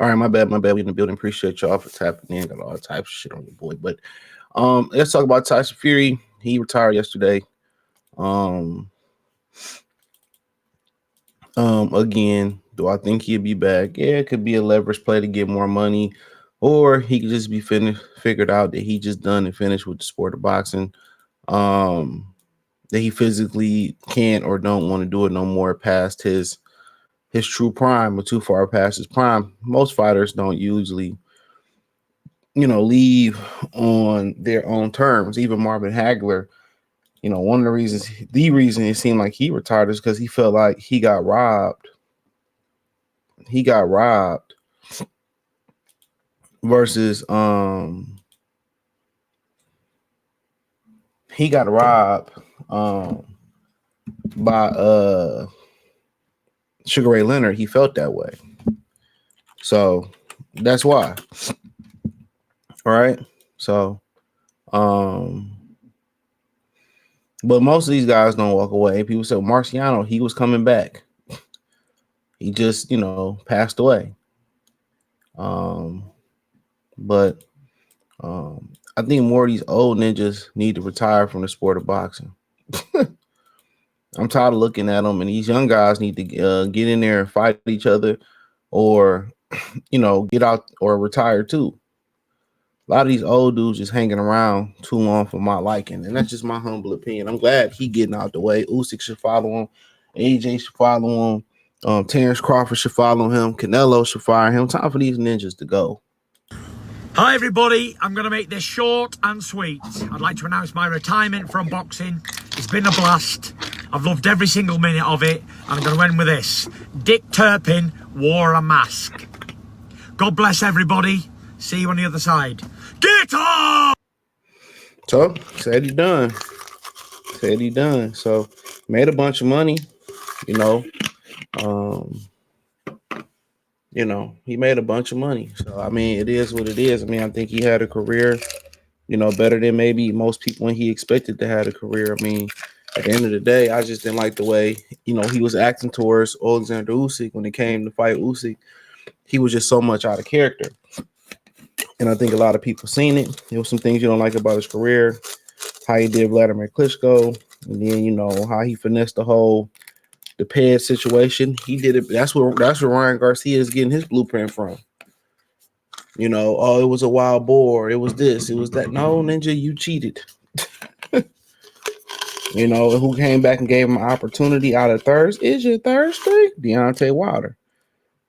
All right, my bad, my bad. We in the building. Appreciate y'all for tapping in. Got all types of shit on your boy. But let's talk about Tyson Fury. He retired yesterday. Um, again, do I think he'll be back? Yeah, it could be a leverage play to get more money, or he could just be figured out that he just done and finished with the sport of boxing. Um, that he physically can't or don't want to do it no more past his true prime or too far past his prime. Most fighters don't usually, leave on their own terms. Even Marvin Hagler, one of the reason it seemed like he retired is because he felt like he got robbed. He got robbed versus he got robbed by Sugar Ray Leonard. He felt that way. So that's why. All right. So but most of these guys don't walk away. People say Marciano, he was coming back. He just, passed away. But I think more of these old ninjas need to retire from the sport of boxing. I'm tired of looking at them, and these young guys need to get in there and fight each other, or get out or retire too. A lot of these old dudes just hanging around too long for my liking, and that's just my humble opinion. I'm glad he getting out the way. Usyk should follow him. AJ should follow him. Terrence Crawford should follow him. Canelo should fire him. Time for these ninjas to go. Hi everybody, I'm going to make this short and sweet. I'd like to announce my retirement from boxing. It's been a blast. I've loved every single minute of it. And I'm going to end with this. Dick Turpin wore a mask. God bless everybody. See you on the other side. Get on! So, said he done. So, made a bunch of money, he made a bunch of money. So, I mean, it is what it is. I mean, I think he had a career, better than maybe most people when he expected to have a career. I mean, at the end of the day, I just didn't like the way, he was acting towards Alexander Usyk when it came to fight Usyk. He was just so much out of character. And I think a lot of people seen it. There was some things you don't like about his career, how he did Vladimir Klitschko, and then, how he finessed the Ped situation. He did it. That's where Ryan Garcia is getting his blueprint from. It was a wild boar. It was this. It was that. No, Ninja, you cheated. Who came back and gave him an opportunity out of thirst? Is you thirsty? Deontay Wilder.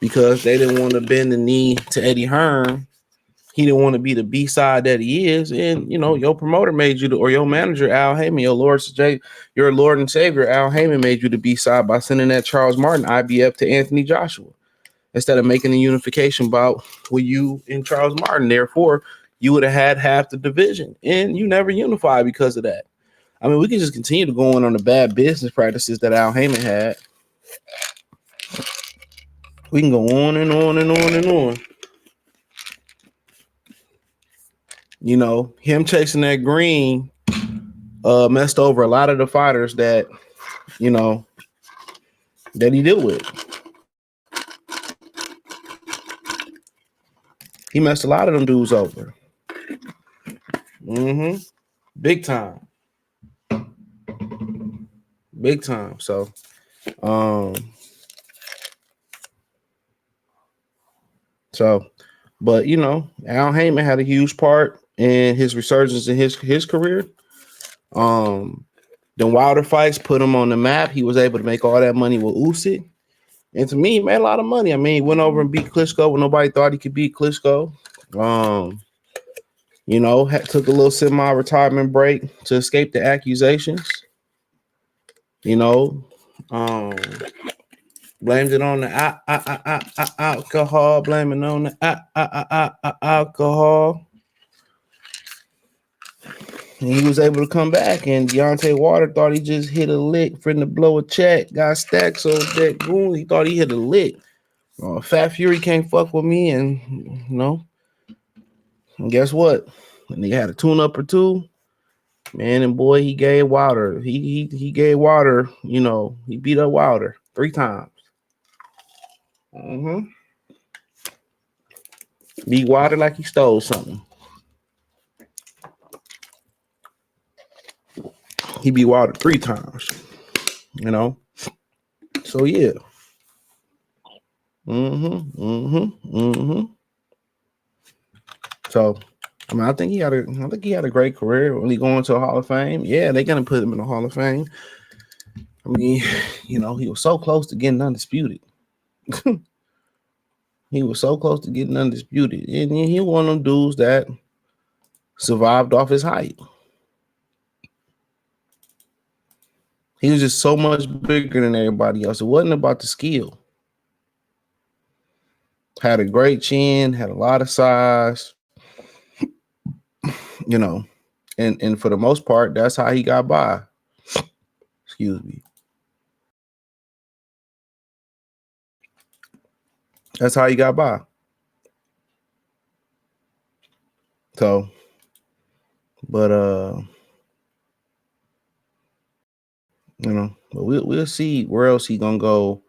Because they didn't want to bend the knee to Eddie Hearn. He didn't want to be the B-side that he is. And, your promoter made you or your manager, Al Heyman, your Lord and Savior, Al Heyman made you the B-side by sending that Charles Martin IBF to Anthony Joshua instead of making a unification bout with you and Charles Martin. Therefore, you would have had half the division, and you never unified because of that. I mean, we can just continue to go on the bad business practices that Al Heyman had. We can go on and on and on and on. Him chasing that green messed over a lot of the fighters that he dealt with. He messed a lot of them dudes over. Big time. Big time. So, but Al Heyman had a huge part in his resurgence in his career. The Wilder fights put him on the map. He was able to make all that money with Usyk. And to me, he made a lot of money. I mean, he went over and beat Klitschko when nobody thought he could beat Klitschko. Took a little semi-retirement break to escape the accusations. Blamed it on the alcohol. Blaming on the alcohol. And he was able to come back, and Deontay Wilder thought he just hit a lick for him to blow a check. Got stacked so that goon, he thought he hit a lick. Fat Fury can't fuck with me, and and guess what? When he had a tune-up or two, man, and boy, he gave Wilder. He gave Wilder. He beat up Wilder 3 times. Be watered like he stole something. He be watered 3 times. You know. So yeah. So I mean, I think he had a great career. When he going to a Hall of Fame, yeah, they're gonna put him in the Hall of Fame. I mean, he was so close to getting undisputed. He was so close to getting undisputed, and he one of them dudes that survived off his height. He was just so much bigger than everybody else. It wasn't about the skill. Had a great chin, had a lot of size, you know, and for the most part, that's how he got by. Excuse me. That's how he got by. So, but but we'll see where else he gonna go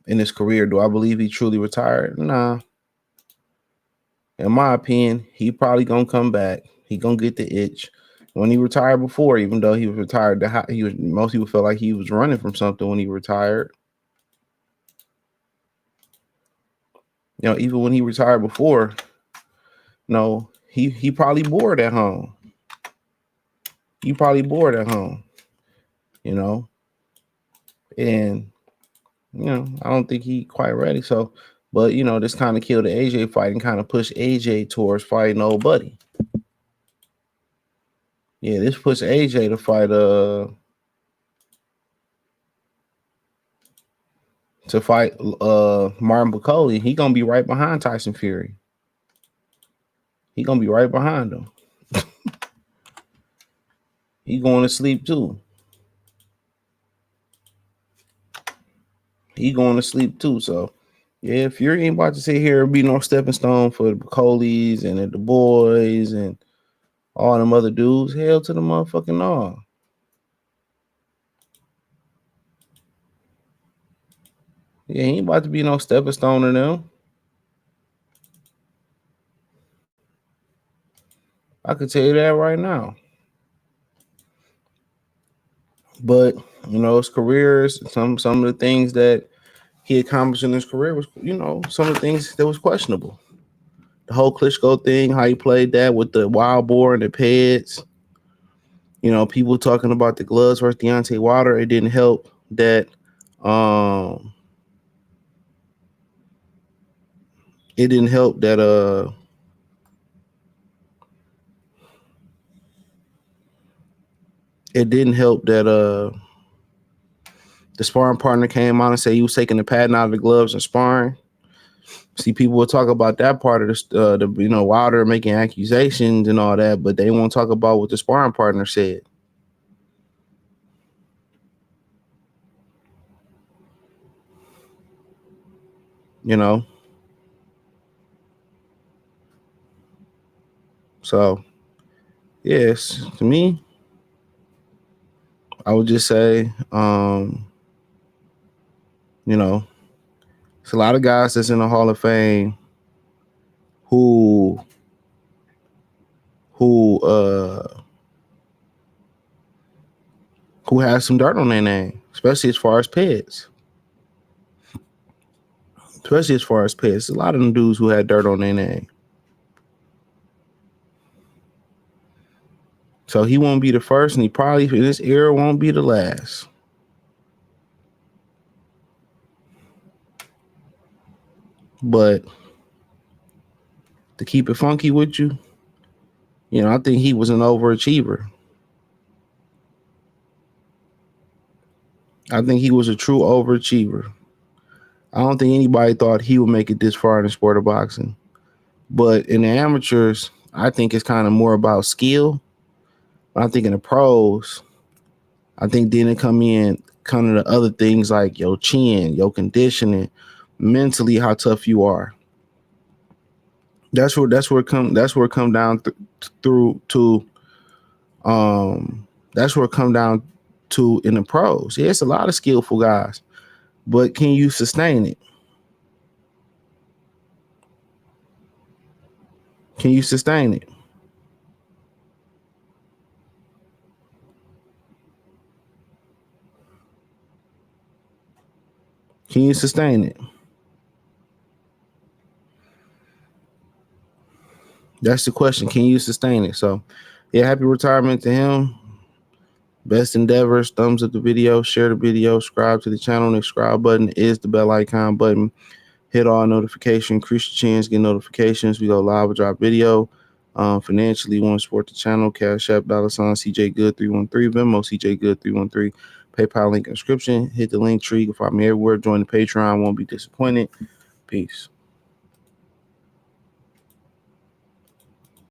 in his career. Do I believe he truly retired? Nah. In my opinion, he probably gonna come back. He gonna get the itch. When he retired before, even though he was retired, most people felt like he was running from something when he retired. Even when he retired before, he probably bored at home. He probably bored at home, and I don't think he quite ready. So, but this kind of killed the AJ fight and kind of pushed AJ towards fighting old buddy. Yeah, this pushed AJ to fight Martin Bakoli. He gonna be right behind Tyson Fury. He gonna be right behind him. He going to sleep too. So yeah, Fury ain't about to sit here and be no stepping stone for the Bacolis and the boys and all them other dudes. Hell to the motherfucking no. Yeah, he ain't about to be no stepping stone in them. I could tell you that right now. But his careers, some of the things that he accomplished in his career was, some of the things that was questionable. The whole Klitschko thing, how he played that with the wild boar and the pads. People talking about the gloves versus Deontay Wilder. It didn't help that. It didn't help that. It didn't help that. The sparring partner came out and said he was taking the padding out of the gloves and sparring. See, people will talk about that part of the Wilder making accusations and all that, but they won't talk about what the sparring partner said. So yes, to me, I would just say, it's a lot of guys that's in the Hall of Fame who who uh who has some dirt on their name, especially as far as pets. Especially as far as pets. A lot of them dudes who had dirt on their name. So he won't be the first, and he probably in this era won't be the last. But to keep it funky with you, I think he was an overachiever. I think he was a true overachiever. I don't think anybody thought he would make it this far in the sport of boxing. But in the amateurs, I think it's kind of more about skill. But I think in the pros, I think then it come in kind of the other things like your chin, your conditioning, mentally how tough you are. That's where it come down through to that's where it come down to in the pros. Yeah, it's a lot of skillful guys, but can you sustain it? Can you sustain it? Can you sustain it? That's the question. Can you sustain it? So, yeah, happy retirement to him. Best endeavors. Thumbs up the video, share the video, subscribe to the channel. The subscribe button is the bell icon button. Hit all notifications, increase your chance, get notifications. We go live or drop video. Financially, want to support the channel, Cash App, $ CJ Good 313, Venmo CJ Good 313, PayPal link in description. Hit the link tree. You can find me everywhere. Join the Patreon. Won't be disappointed. Peace.